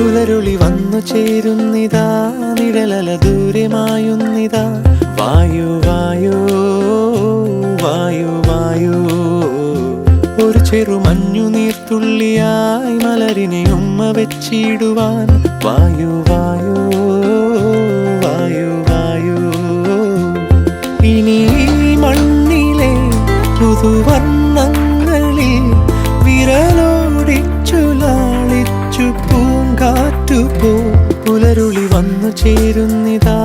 പുലരുളി വന്നു ചേരുന്നിതാ, നിഴലല ദൂരെ മായുന്നിതാ. വായു വായു വായു വായു, ഒരു ചെറു മഞ്ഞു നീർത്തുള്ളിയായി മലരിനെ ഉമ്മ വെച്ചിടുവാൻ. വായു വായു വായു വായു, ഇനി മണ്ണിലെ പുതുവർണ്ണങ്ങളിൽ വിരലോടിച്ചു ലാളിച്ചു പൂങ്കാറ്റുപോ. പുലരുളി വന്നു ചേരുന്നിതാ,